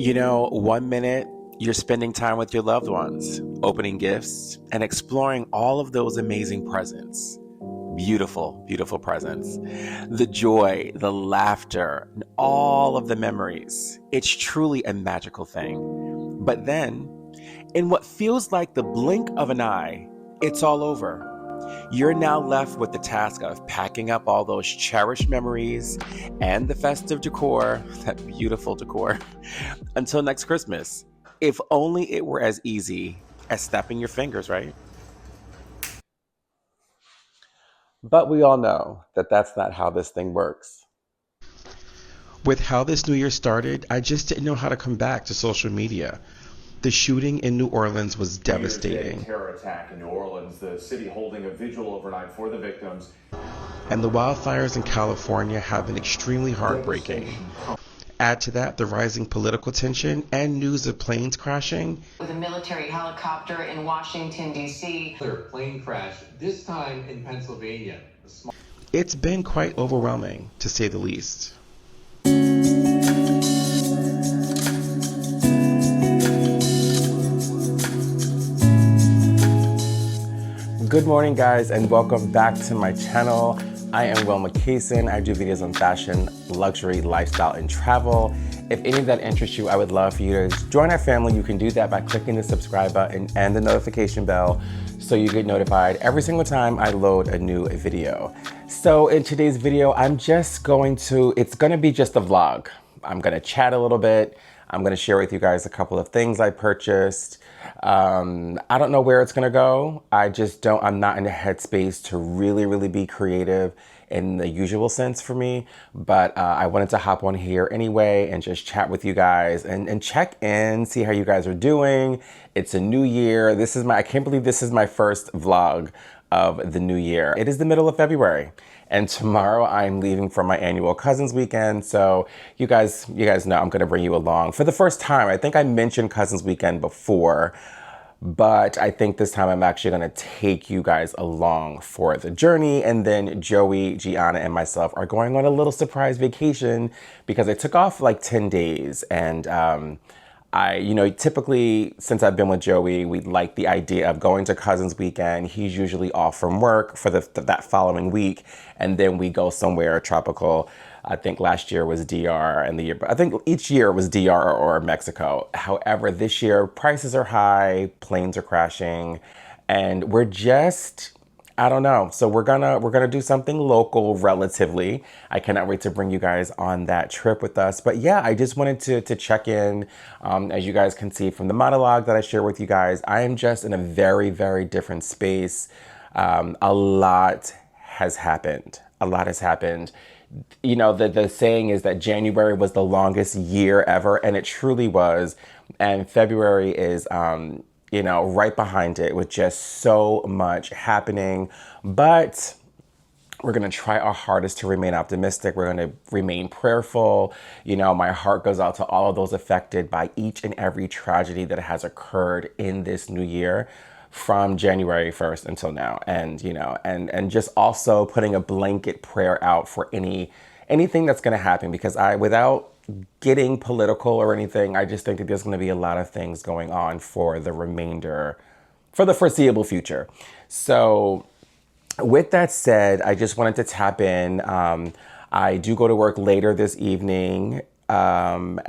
You know, one minute you're spending time with your loved ones, opening gifts, and exploring all of those amazing presents. Beautiful, beautiful presents. The joy, the laughter, and all of the memories. It's truly a magical thing. But then, in what feels like the blink of an eye, it's all over. You're now left with the task of packing up all those cherished memories and the festive decor, that beautiful decor, until next Christmas. If only it were as easy as snapping your fingers, right? But we all know that that's not how this thing works. With how this new year started, I just didn't know how to come back to social media. The shooting in New Orleans was New Year's Day devastating, terror attack in New Orleans, the city holding a vigil overnight for the victims. and the wildfires in California have been extremely heartbreaking. Add to that the rising political tension and news of planes crashing. With a military helicopter in Washington, D.C. Another plane crash, this time in Pennsylvania. It's been quite overwhelming, to say the least. Good morning, guys, and welcome back to my channel. I am Wil Mikahson. I do videos on fashion, luxury, lifestyle, and travel. If any of that interests you, I would love for you to join our family. You can do that by clicking the subscribe button and the notification bell so you get notified every single time I load a new video. So in today's video, it's gonna be just a vlog. I'm gonna chat a little bit. I'm gonna share with you guys a couple of things I purchased. I don't know where it's gonna go. I'm not in the headspace to really be creative in the usual sense for me, but I wanted to hop on here anyway and just chat with you guys and check in, see how you guys are doing. It's a new year. I can't believe this is my first vlog of the new year. It is the middle of February, and tomorrow I'm leaving for my annual Cousins weekend. So you guys know I'm gonna bring you along for the first time. I think I mentioned Cousins weekend before, but I think this time I'm actually gonna take you guys along for the journey. And then Joey, Gianna, and myself are going on a little surprise vacation because I took off like 10 days. And typically since I've been with Joey, we like the idea of going to Cousins weekend. He's usually off from work for that following week. And then we go somewhere tropical. I think last year was DR, and I think each year was DR or Mexico. However, this year prices are high, planes are crashing, and I don't know. So we're gonna do something local relatively. I cannot wait to bring you guys on that trip with us. But yeah, I just wanted to check in. As you guys can see from the monologue that I share with you guys, I am just in a very different space. A lot has happened. You know, the saying is that January was the longest year ever, and it truly was. And February is, right behind it with just so much happening. But we're going to try our hardest to remain optimistic. We're going to remain prayerful. You know, my heart goes out to all of those affected by each and every tragedy that has occurred in this new year, from January 1st until now. And, and just also putting a blanket prayer out for anything that's going to happen, because without getting political or anything, I just think that there's going to be a lot of things going on for the foreseeable future. So with that said, I just wanted to tap in. I do go to work later this evening, and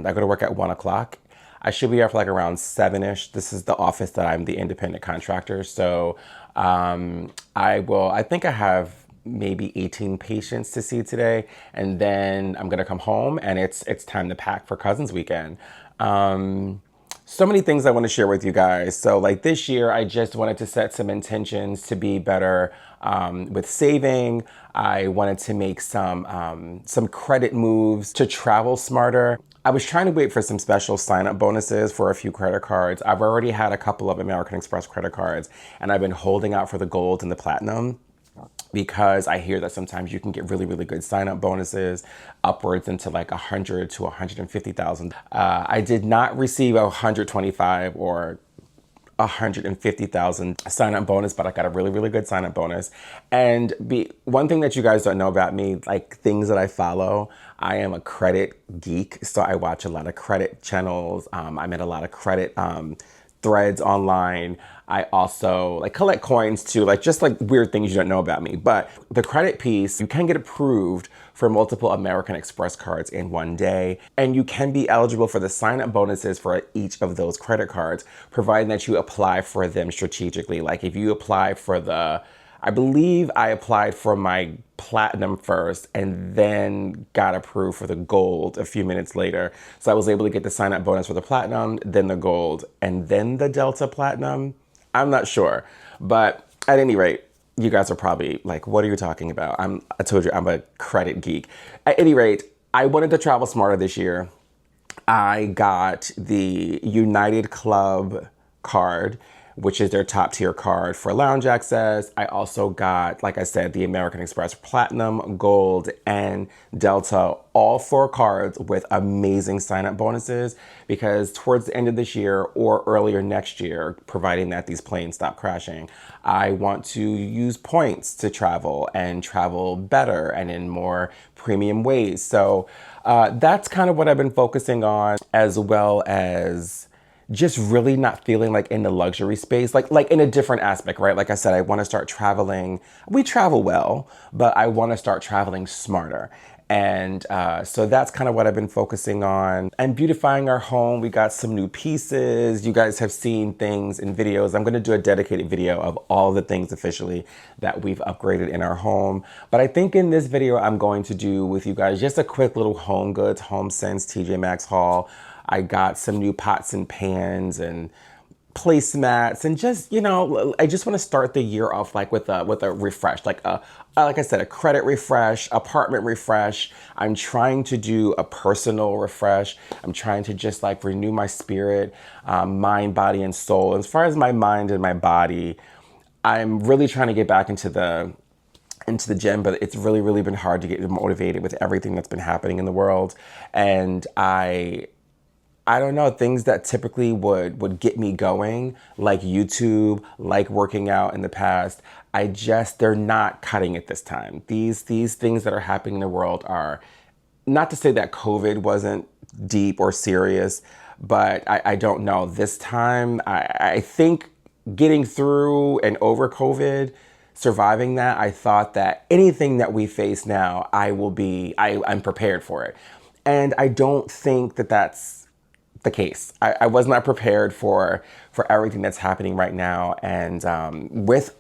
I go to work at 1 o'clock. I should be there for like around 7-ish. This is the office that I'm the independent contractor. So I think I have maybe 18 patients to see today. And then I'm gonna come home and it's time to pack for Cousins weekend. So many things I want to share with you guys. So like this year, I just wanted to set some intentions to be better with saving. I wanted to make some credit moves to travel smarter. I was trying to wait for some special sign-up bonuses for a few credit cards. I've already had a couple of American Express credit cards, and I've been holding out for the gold and the platinum, because I hear that sometimes you can get really good sign-up bonuses upwards into like 100 to 150,000. I did not receive 125 or 150,000 sign-up bonus, but I got a really, really good sign-up bonus. And one thing that you guys don't know about me, like things that I follow, I am a credit geek. So I watch a lot of credit channels. I'm in a lot of credit threads online. I also like collect coins too, like just like weird things you don't know about me. But the credit piece, you can get approved for multiple American Express cards in one day. And you can be eligible for the sign-up bonuses for each of those credit cards, providing that you apply for them strategically. Like if you apply for I believe I applied for my platinum first and then got approved for the gold a few minutes later. So I was able to get the sign-up bonus for the platinum, then the gold, and then the Delta Platinum. I'm not sure. But at any rate, you guys are probably like, what are you talking about? I told you I'm a credit geek. At any rate, I wanted to travel smarter this year. I got the United Club card, which is their top tier card for lounge access. I also got, like I said, the American Express Platinum, Gold, and Delta, all 4 cards with amazing sign-up bonuses, because towards the end of this year or earlier next year, providing that these planes stop crashing, I want to use points to travel and travel better and in more premium ways. So that's kind of what I've been focusing on, as well as just really not feeling like in the luxury space, like in a different aspect, right? Like I said, I want to start traveling. We travel well, but I want to start traveling smarter. And so that's kind of what I've been focusing on. And beautifying our home. We got some new pieces. You guys have seen things in videos. I'm going to do a dedicated video of all the things officially that we've upgraded in our home. But I think in this video, I'm going to do with you guys just a quick little home goods, home sense, TJ Maxx haul. I got some new pots and pans and placemats, and just, you know, I just want to start the year off like with a refresh, like I said, a credit refresh, apartment refresh. I'm trying to do a personal refresh. I'm trying to just like renew my spirit, mind, body, and soul. As far as my mind and my body, I'm really trying to get back into the gym, but it's really, really been hard to get motivated with everything that's been happening in the world. And I don't know, things that typically would get me going, like YouTube, like working out in the past, they're not cutting it this time. These things that are happening in the world are, not to say that COVID wasn't deep or serious, but I don't know. This time, I think getting through and over COVID, surviving that, I thought that anything that we face now, I'm prepared for it. And I don't think that that's the case. I was not prepared for everything that's happening right now. And with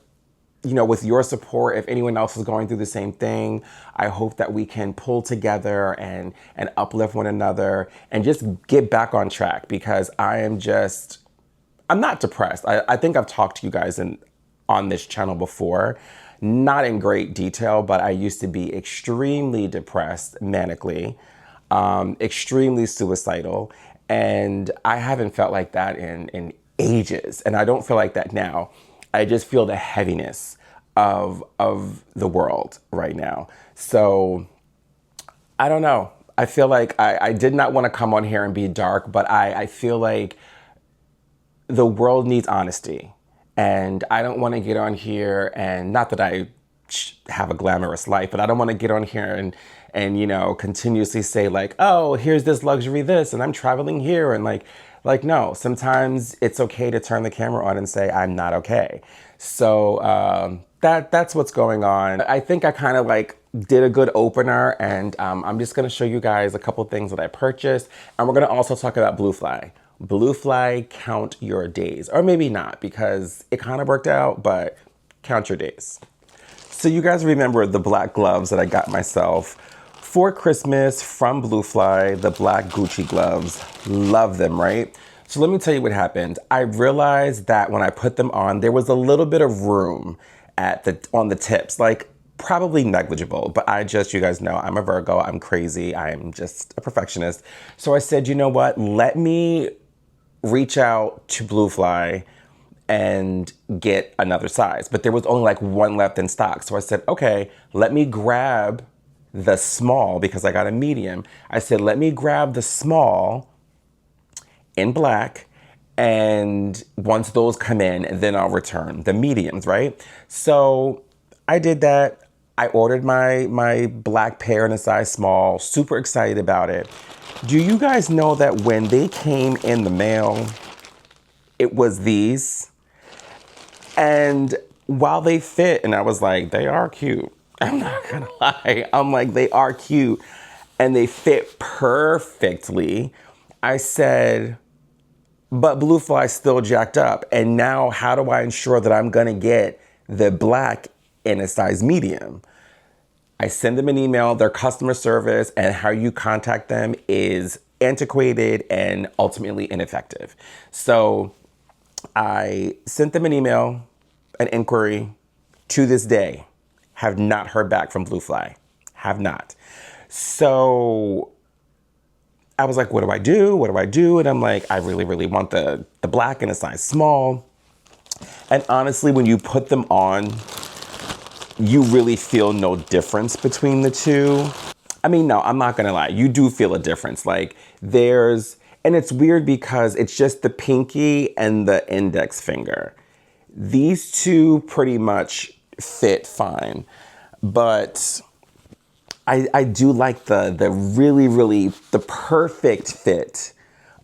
your support, if anyone else is going through the same thing, I hope that we can pull together and uplift one another and just get back on track, because I'm not depressed. I think I've talked to you guys on this channel before, not in great detail, but I used to be extremely depressed, manically, extremely suicidal. And I haven't felt like that in ages. And I don't feel like that now. I just feel the heaviness of the world right now. So I don't know. I feel like I did not want to come on here and be dark, but I feel like the world needs honesty. And I don't want to get on here, and not that I have a glamorous life, but I don't want to get on here and continuously say like, oh, here's this luxury this, and I'm traveling here, and like no, sometimes it's okay to turn the camera on and say I'm not okay. So that's what's going on. I think I kind of like did a good opener, and I'm just gonna show you guys a couple things that I purchased, and we're gonna also talk about Bluefly. Bluefly, count your days, or maybe not, because it kind of worked out, but count your days. So you guys remember the black gloves that I got myself for Christmas from Bluefly, the black Gucci gloves. Love them, right? So let me tell you what happened. I realized that when I put them on, there was a little bit of room on the tips, like probably negligible, but you guys know, I'm a Virgo, I'm crazy, I'm just a perfectionist. So I said, you know what? Let me reach out to Bluefly and get another size. But there was only like one left in stock. So I said, okay, let me grab the small, because I got a medium. I said, let me grab the small in black And once those come in, then I'll return the mediums, right? So I did that. I ordered my black pair in a size small, super excited about it. Do you guys know that when they came in the mail, it was these? And while they fit, and I was like, they are cute. I'm not gonna lie. I'm like, they are cute. And they fit perfectly. I said, but Blue Fly still jacked up. And now how do I ensure that I'm gonna get the black in a size medium? I send them an email, their customer service and how you contact them is antiquated and ultimately ineffective. So I sent them an email, an inquiry. To this day, have not heard back from Blue Fly. Have not. So I was like, what do I do? What do I do? And I'm like, I really, really want the black in a size small. And honestly, when you put them on, you really feel no difference between the two. I mean, no, I'm not gonna lie. You do feel a difference. Like and it's weird because it's just the pinky and the index finger. These two pretty much fit fine, but I do like the really, really, the perfect fit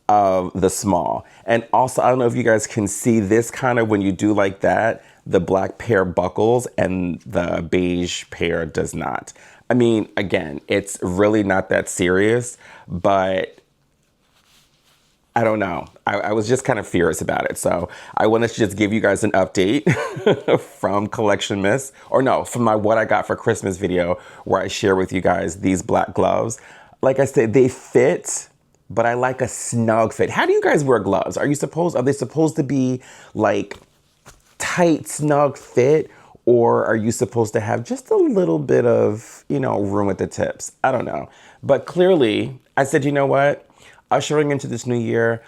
of the small. And also, I don't know if you guys can see this kind of when you do like that, the black pair buckles and the beige pair does not. I mean, again, it's really not that serious, but I don't know. I was just kind of furious about it. So I wanted to just give you guys an update from Collection Miss, or no, from my What I Got for Christmas video where I share with you guys these black gloves. Like I said, they fit, but I like a snug fit. How do you guys wear gloves? Are they supposed to be like tight, snug fit? Or are you supposed to have just a little bit of, room at the tips? I don't know. But clearly, I said, you know what? Ushering into this new year,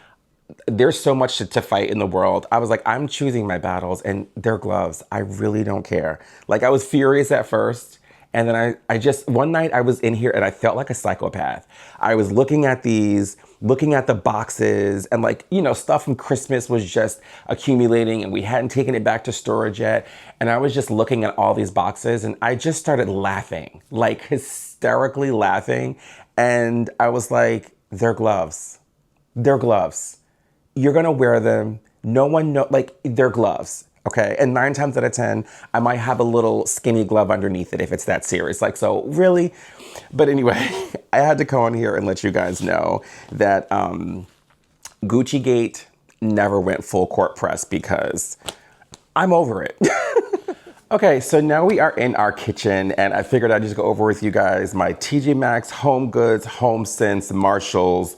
there's so much to fight in the world. I was like, I'm choosing my battles and they're gloves. I really don't care. Like I was furious at first. And then I just, one night I was in here and I felt like a psychopath. I was looking at the boxes and stuff from Christmas was just accumulating and we hadn't taken it back to storage yet. And I was just looking at all these boxes and I just started laughing, like hysterically laughing. And I was like, they're gloves. They're gloves. You're gonna wear them. No one they're gloves, okay? And 9 times out of 10, I might have a little skinny glove underneath it if it's that serious. So really? But anyway, I had to come on here and let you guys know that Gucci Gate never went full court press because I'm over it. Okay, so now we are in our kitchen and I figured I'd just go over with you guys my TJ Maxx, Home Goods, Home Sense, Marshalls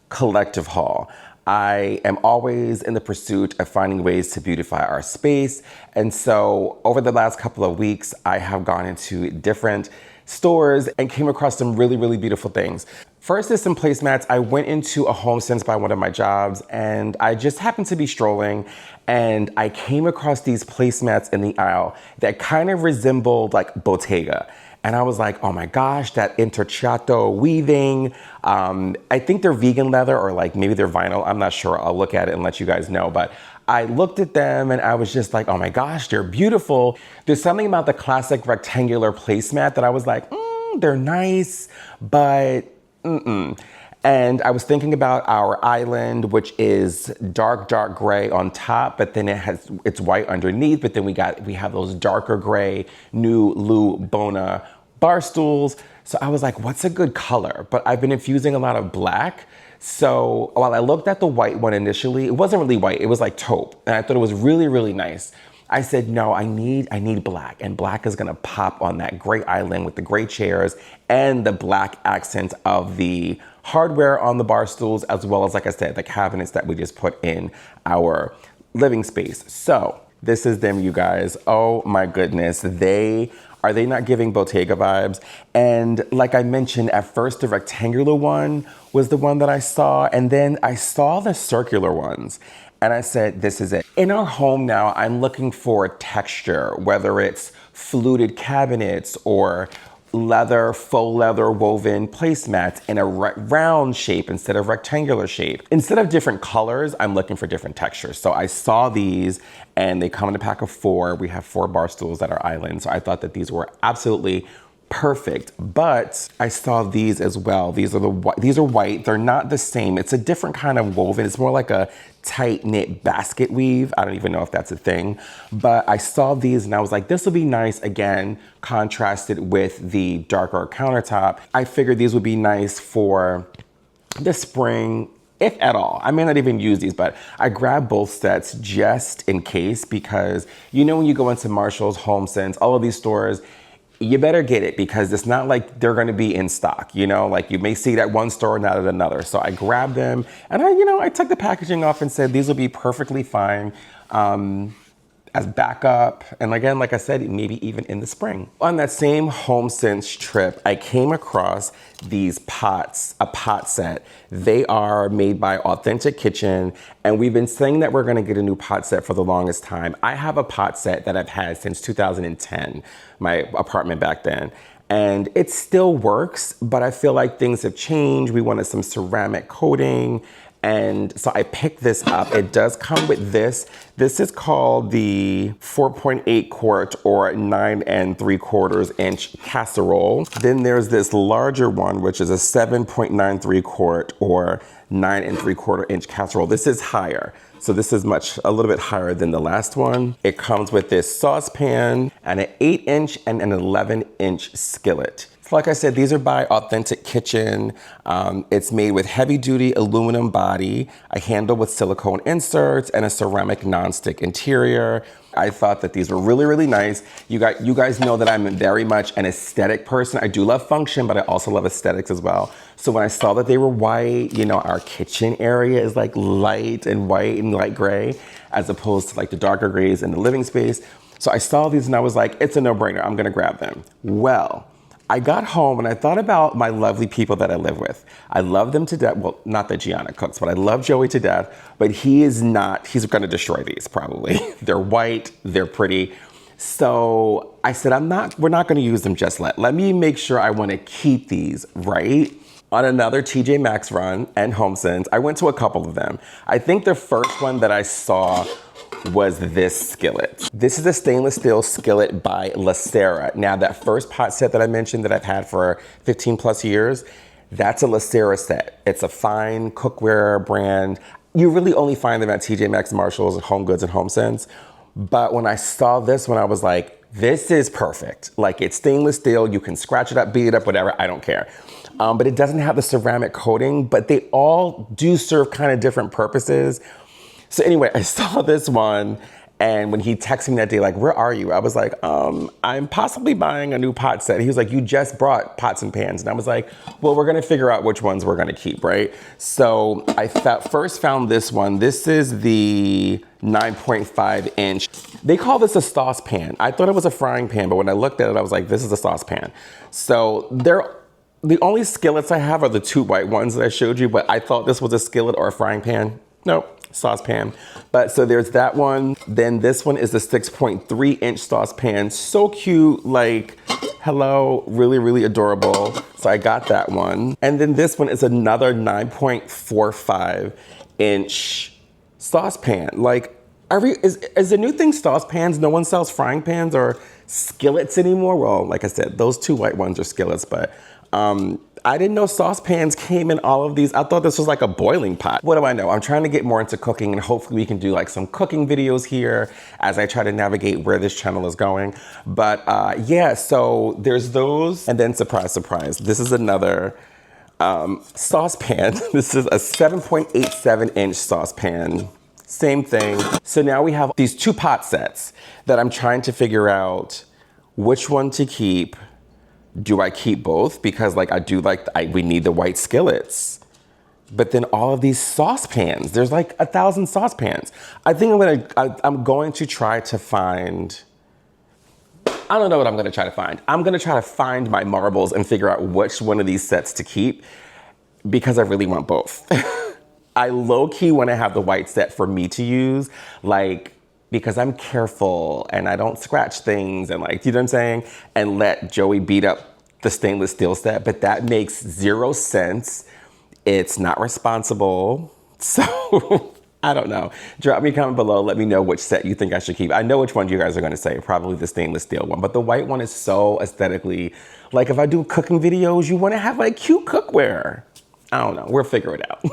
collective haul. I am always in the pursuit of finding ways to beautify our space. And so over the last couple of weeks, I have gone into different stores and came across some really, really beautiful things. First is some placemats. I went into a Home Sense by one of my jobs and I just happened to be strolling and I came across these placemats in the aisle that kind of resembled like Bottega. And I was like, oh my gosh, that intrecciato weaving. I think they're vegan leather or maybe they're vinyl. I'm not sure. I'll look at it and let you guys know. But I looked at them and I was just like, oh my gosh, they're beautiful. There's something about the classic rectangular placemat that I was like, they're nice, but And I was thinking about our island, which is dark gray on top, but then it's white underneath. But then we have those darker gray new Lou Bona bar stools. So I was like, what's a good color? But I've been infusing a lot of black. So while I looked at the white one initially, it wasn't really white, it was like taupe. And I thought it was really, really nice. I said, no, I need black, and black is gonna pop on that gray island with the gray chairs and the black accent of the hardware on the bar stools, as well as, like I said, the cabinets that we just put in our living space. So this is them, you guys. Oh my goodness. Are they not giving Bottega vibes? And like I mentioned, at first the rectangular one was the one that I saw, and then I saw the circular ones. And I said, this is it. In our home now, I'm looking for texture, whether it's fluted cabinets or leather, faux leather woven placemats in a round shape instead of rectangular shape. Instead of different colors, I'm looking for different textures. So I saw these and they come in a pack of 4. We have 4 bar stools that are island. So I thought that these were absolutely perfect, but I saw these as well. These are white. They're not the same. It's a different kind of woven. It's more like a tight knit basket weave. I don't even know if that's a thing, but I saw these and I was like, this will be nice. Again, contrasted with the darker countertop. I figured these would be nice for the spring, if at all. I may not even use these, but I grabbed both sets just in case, because you know when you go into Marshall's, HomeSense, all of these stores, you better get it, because it's not like they're going to be in stock, you know, like you may see it at one store, not at another. So I grabbed them and I took the packaging off and said, these will be perfectly fine as backup. And again, like I said, maybe even in the spring. On that same HomeSense trip, I came across these pots, a pot set. They are made by Authentic Kitchen. And we've been saying that we're gonna get a new pot set for the longest time. I have a pot set that I've had since 2010, my apartment back then. And it still works, but I feel like things have changed. We wanted some ceramic coating. And so I picked this up. It does come with this. This is called the 4.8 quart or 9 3/4 inch casserole. Then there's this larger one, which is a 7.93 quart or 9 3/4 inch casserole. This is higher. So this is a little bit higher than the last one. It comes with this saucepan and an 8-inch and an 11-inch skillet. So like I said, these are by Authentic Kitchen. It's made with heavy duty aluminum body, a handle with silicone inserts, and a ceramic nonstick interior. I thought that these were really, really nice. You guys know that I'm very much an aesthetic person. I do love function, but I also love aesthetics as well. So when I saw that they were white, you know, our kitchen area is like light and white and light gray, as opposed to like the darker grays in the living space. So I saw these and I was like, it's a no-brainer. I'm gonna grab them. Well, I got home and I thought about my lovely people that I live with. I love them to death. Well, not that Gianna cooks, but I love Joey to death, but he's gonna destroy these probably. They're white, they're pretty. So I said, we're not gonna use them just yet. Let me make sure I wanna keep these, right? On another TJ Maxx run and HomeSense, I went to a couple of them. I think the first one that I saw was this skillet. This is a stainless steel skillet by Lacera. Now that first pot set that I mentioned that I've had for 15 plus years, that's a Lacera set. It's a fine cookware brand. You really only find them at TJ Maxx, Marshalls, Home Goods, and HomeSense. But when I saw this one, I was like, this is perfect. Like, it's stainless steel, you can scratch it up, beat it up, whatever, I don't care. But it doesn't have the ceramic coating, but they all do serve kind of different purposes. So anyway, I saw this one, and when he texted me that day, like, where are you? I was like, I'm possibly buying a new pot set. He was like, you just brought pots and pans. And I was like, well, we're gonna figure out which ones we're gonna keep, right? So I first found this one. This is the 9.5 inch. They call this a saucepan. I thought it was a frying pan, but when I looked at it, I was like, this is a saucepan. So the only skillets I have are the 2 white ones that I showed you, but I thought this was a skillet or a frying pan. Nope, saucepan. But so there's that one. Then this one is the 6.3 inch saucepan. So cute, like, hello, really, really adorable. So I got that one. And then this one is another 9.45 inch saucepan. Like, is the new thing saucepans? No one sells frying pans or skillets anymore? Well, like I said, those 2 white ones are skillets, but I didn't know saucepans came in all of these. I thought this was like a boiling pot. What do I know? I'm trying to get more into cooking, and hopefully we can do like some cooking videos here as I try to navigate where this channel is going. But yeah, so there's those. And then surprise, surprise, this is another saucepan. This is a 7.87 inch saucepan. Same thing. So now we have these 2 pot sets that I'm trying to figure out which one to keep. Do I keep both? Because like we need the white skillets. But then all of these saucepans, there's like 1,000 saucepans. I think I'm going to try to find, I don't know what I'm gonna try to find. I'm gonna try to find my marbles and figure out which one of these sets to keep, because I really want both. I low-key wanna have the white set for me to use, like, because I'm careful and I don't scratch things and like, you know what I'm saying? And let Joey beat up the stainless steel set, but that makes 0 sense. It's not responsible. So I don't know. Drop me a comment below. Let me know which set you think I should keep. I know which one you guys are going to say, probably the stainless steel one, but the white one is so aesthetically, like if I do cooking videos, you want to have like cute cookware. I don't know. We'll figure it out.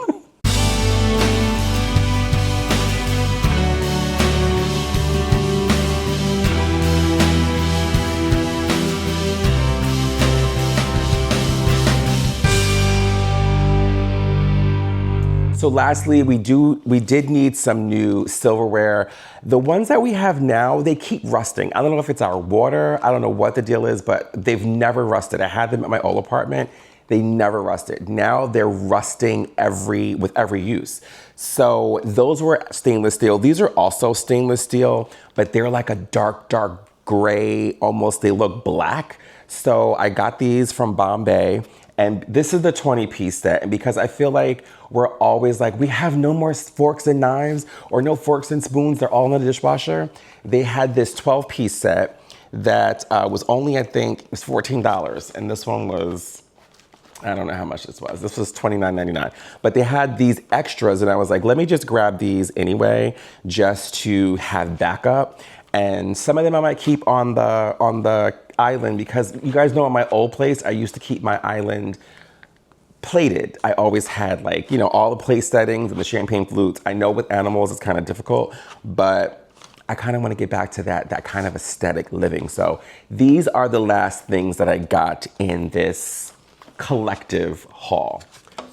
So lastly, we did need some new silverware. The ones that we have now, they keep rusting. I don't know if it's our water, I don't know what the deal is, but they've never rusted. I had them at my old apartment. They never rusted. Now they're rusting with every use. So those were stainless steel. These are also stainless steel, but they're like a dark, dark gray, almost they look black. So I got these from Bombay. And this is the 20-piece set. And because I feel like we're always like, we have no more forks and knives or no forks and spoons, they're all in the dishwasher. They had this 12-piece set that was only, I think, it was $14. And this one was, I don't know how much this was. This was $29.99. But they had these extras and I was like, let me just grab these anyway, just to have backup. And some of them I might keep on the island because you guys know in my old place, I used to keep my island plated. I always had like, you know, all the plate settings and the champagne flutes. I know with animals it's kind of difficult, but I kind of want to get back to that kind of aesthetic living. So these are the last things that I got in this collective haul.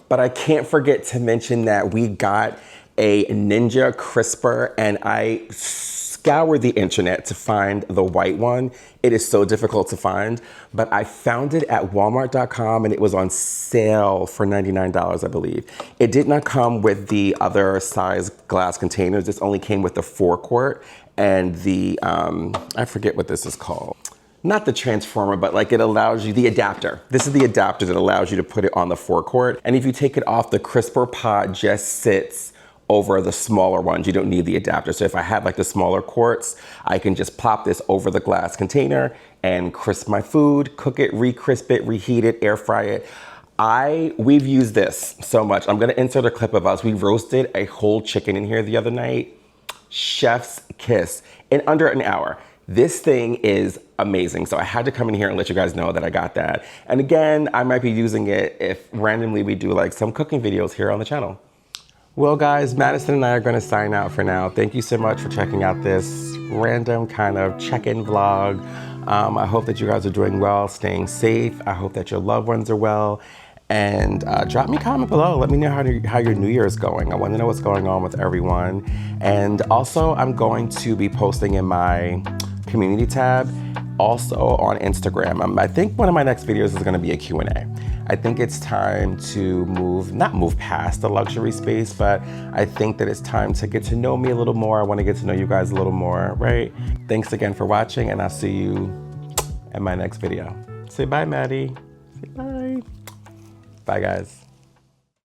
But I can't forget to mention that we got a Ninja crisper and I scoured the internet to find the white one. It is so difficult to find, but I found it at walmart.com and it was on sale for $99, I believe. It did not come with the other size glass containers. This only came with the 4-quart and the, I forget what this is called. Not the transformer, but like it allows you, the adapter. This is the adapter that allows you to put it on the 4-quart. And if you take it off, the crisper pod just sits over the smaller ones. You don't need the adapter. So if I have like the smaller quarts, I can just pop this over the glass container and crisp my food, cook it, re-crisp it, reheat it, air fry it. We've used this so much. I'm gonna insert a clip of us. We roasted a whole chicken in here the other night. Chef's kiss in under an hour. This thing is amazing. So I had to come in here and let you guys know that I got that. And again, I might be using it if randomly we do like some cooking videos here on the channel. Well guys, Madison and I are gonna sign out for now. Thank you so much for checking out this random kind of check-in vlog. I hope that you guys are doing well, staying safe. I hope that your loved ones are well. And drop me a comment below. Let me know how your New Year is going. I want to know what's going on with everyone. And also, I'm going to be posting in my community tab, also on Instagram. I think one of my next videos is going to be a Q&A. I think it's time to not move past the luxury space, but I think that it's time to get to know me a little more. I want to get to know you guys a little more, right? Thanks again for watching, and I'll see you in my next video. Say bye, Maddie. Say bye. Bye, guys.